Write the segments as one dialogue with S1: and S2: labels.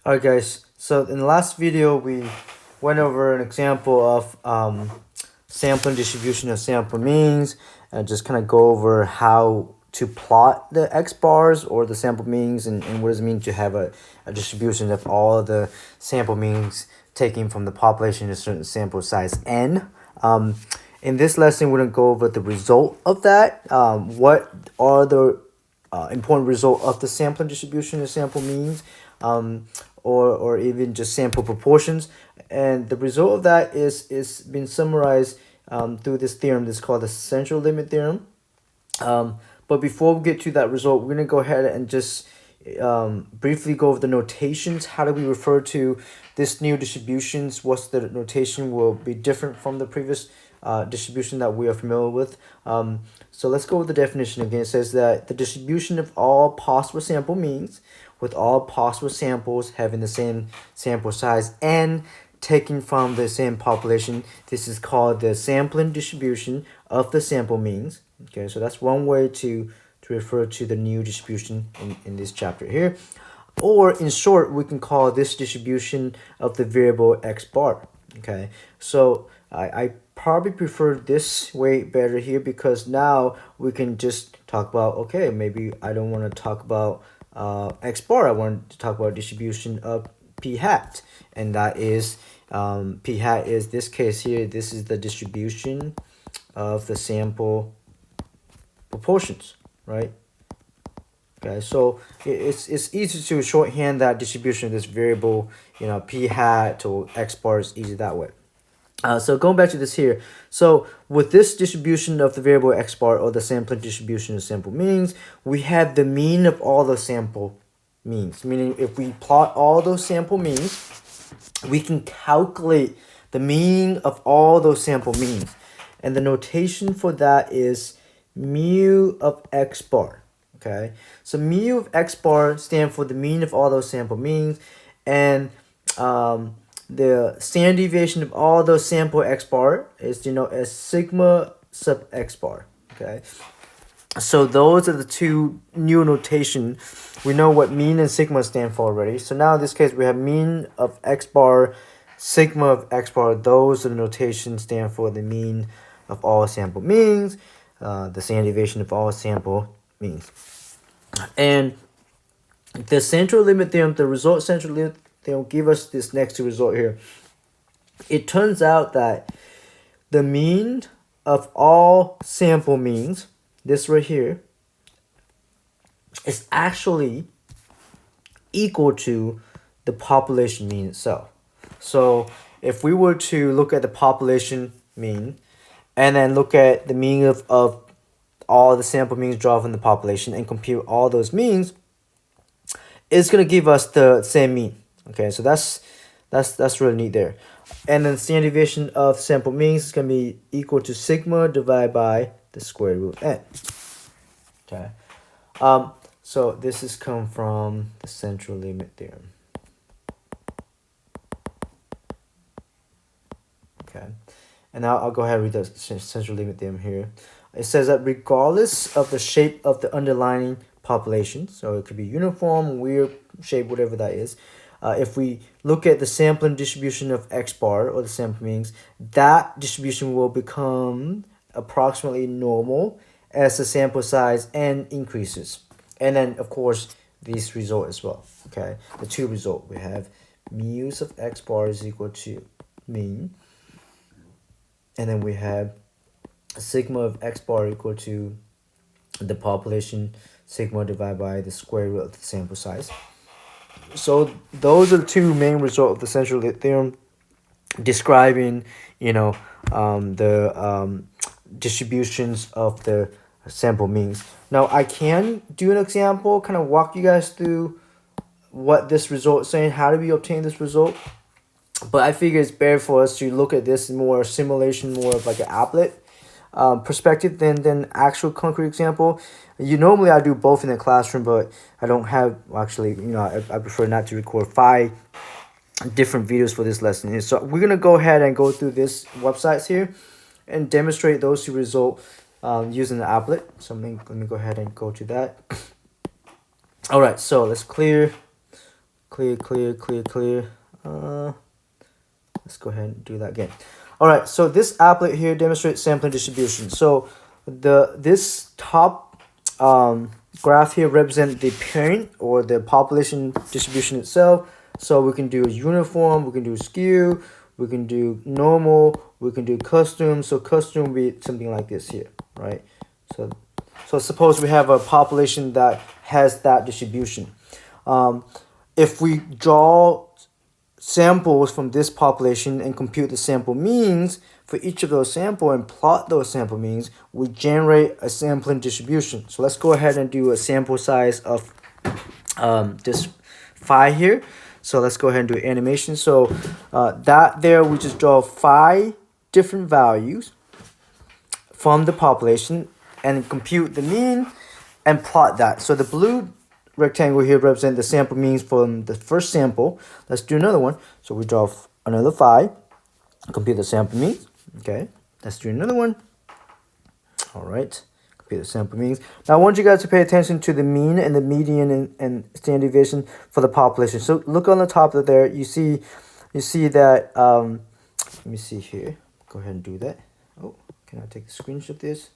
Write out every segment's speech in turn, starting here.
S1: Alright guys, so in the last video we went over an example of sampling distribution of sample means and just kind of go over how to plot the x bars or the sample means and what does it mean to have a distribution of all the sample means taken from the population in a certain sample size n. In this lesson we're going to go over the result of that. What are the important result of the sampling distribution of sample means, or even just sample proportions, and the result of that is been summarized through this theorem. This is called the central limit theorem. But before we get to that result, we're gonna go ahead and just briefly go over the notations. How do we refer to this new distributions? What's the notation will be different from the previous distribution that we are familiar with. So let's go with the definition again. It says that the distribution of all possible sample means with all possible samples having the same sample size and taken from the same population. This is called the sampling distribution of the sample means. Okay, so that's one way to refer to the new distribution in this chapter here. Or in short, we can call this distribution of the variable x bar. Okay, so I probably prefer this way better here because now we can just talk about, okay, maybe I don't want to talk about x bar. I want to talk about distribution of p hat, and that is p hat is this case here. This is the distribution of the sample proportions, right? Okay, so it's easy to shorthand that distribution of this variable, p hat or x bar is easy that way. So going back to this here, so with this distribution of the variable x bar or the sampling distribution of sample means, we have the mean of all those sample means. Meaning if we plot all those sample means, we can calculate the mean of all those sample means. And the notation for that is mu of x bar. Okay, so mu of x bar stands for the mean of all those sample means, and the standard deviation of all those sample x bar is as sigma sub x bar. Okay, so those are the two new notation. We know what mean and sigma stand for already. So now in this case we have mean of x bar, sigma of x bar. Those are the notations stand for the mean of all sample means, the standard deviation of all sample means. And the central limit theorem, the result central limit theorem, give us this next result here. It turns out that the mean of all sample means, this right here, is actually equal to the population mean itself. So if we were to look at the population mean and then look at the mean of all the sample means drawn from the population and compute all those means, it's going to give us the same mean. Okay, so that's really neat there. And then standard deviation of sample means is going to be equal to sigma divided by the square root of n. Okay, so this is come from the central limit theorem. Okay, and now I'll go ahead and read the central limit theorem here. It says that regardless of the shape of the underlying population, so it could be uniform, weird shape, whatever that is, if we look at the sampling distribution of x bar or the sample means, that distribution will become approximately normal as the sample size n increases. And then of course these result as well. Okay, the two result, we have mu of x bar is equal to mean, and then we have sigma of x bar equal to the population sigma divided by the square root of the sample size. So those are the two main results of the central limit theorem describing the distributions of the sample means. Now I can do an example, kind of walk you guys through what this result is saying, how do we obtain this result, but I figure it's better for us to look at this more simulation, more of like an applet perspective than actual concrete example. Normally I do both in the classroom, but I don't have, actually, I prefer not to record 5 different videos for this lesson. So we're gonna go ahead and go through this websites here and demonstrate those two results using the applet. So let me go ahead and go to that. All right, so let's clear clear. Let's go ahead and do that again. All right, so this applet here demonstrates sampling distribution. So this top graph here represents the parent or the population distribution itself. So we can do a uniform, we can do skew, we can do normal, we can do custom. So custom will be something like this here, right? So suppose we have a population that has that distribution. If we draw samples from this population and compute the sample means for each of those samples and plot those sample means, we generate a sampling distribution. So let's go ahead and do a sample size of this phi here. So let's go ahead and do animation. So that there, we just draw 5 different values from the population and compute the mean and plot that. So the blue rectangle here represents the sample means from the first sample. Let's do another one. So we draw another phi, compute the sample means. Okay, let's do another one. All right, compute the sample means. Now I want you guys to pay attention to the mean and the median and standard deviation for the population. So look on the top of there. You see that. Let me see here. Go ahead and do that. Oh, can I take the screenshot of this?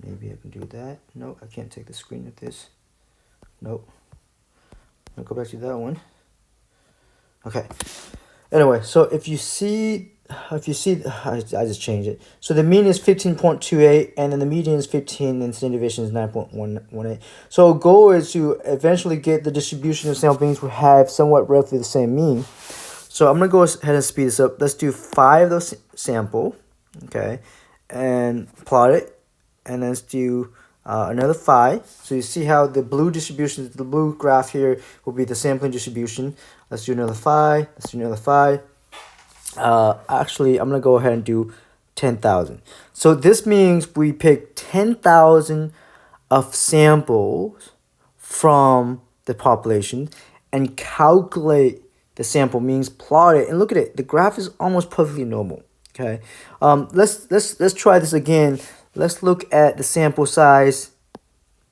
S1: Maybe I can do that. No, I can't take the screen of this. Nope. I'll go back to that one. Okay. Anyway, so if you see, I just changed it. So the mean is 15.28, and then the median is 15, and standard deviation is 9.118. So our goal is to eventually get the distribution of sample means will have somewhat roughly the same mean. So I'm gonna go ahead and speed this up. Let's do 5 of those sample, okay, and plot it. And let's do another phi. So you see how the blue distribution, the blue graph here will be the sampling distribution. Let's do another phi. Let's do another phi. Actually, I'm going to go ahead and do 10,000. So this means we pick 10,000 of samples from the population and calculate the sample means, plot it, and look at it. The graph is almost perfectly normal. Okay. Let's try this again. Let's look at the sample size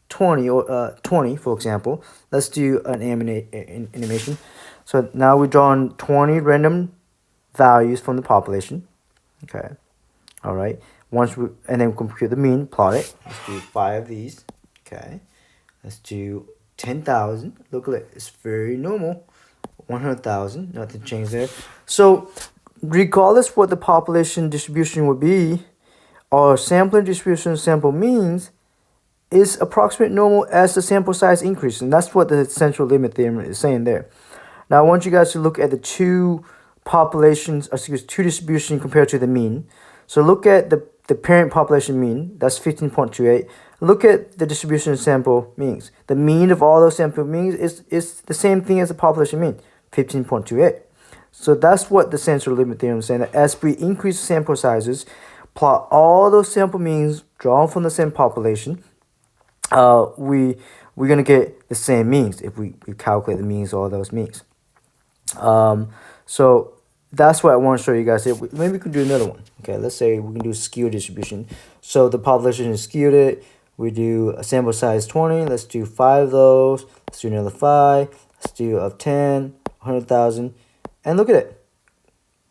S1: 20 or 20, for example. Let's do an animation. So now we're drawing 20 random values from the population. Okay. All right. And then compute the mean, plot it. Let's do 5 of these. Okay. Let's do 10,000. Look at it. It's very normal. 100,000. Nothing changed there. So regardless what the population distribution would be, our sampling distribution sample means is approximate normal as the sample size increases. And that's what the central limit theorem is saying there. Now I want you guys to look at the two distribution compared to the mean. So look at the parent population mean, that's 15.28. Look at the distribution of sample means. The mean of all those sample means is the same thing as the population mean, 15.28. So that's what the central limit theorem is saying, that as we increase sample sizes, plot all those sample means drawn from the same population, we're going to get the same means if we calculate the means of all those means. So that's what I want to show you guys here. Maybe we can do another one. Okay, let's say we can do skewed distribution. So the population is skewed. We do a sample size 20. Let's do 5 of those. Let's do another 5. Let's do of 10, 100,000. And look at it.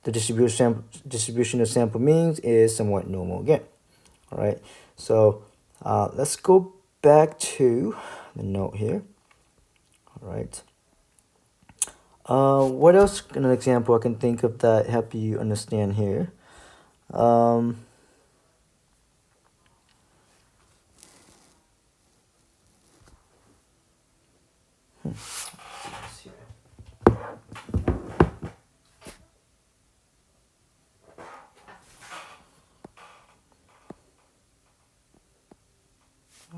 S1: The distribution of sample means is somewhat normal again. All right. So let's go back to the note here. All right. What else, an example I can think of that help you understand here?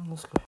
S1: Let's go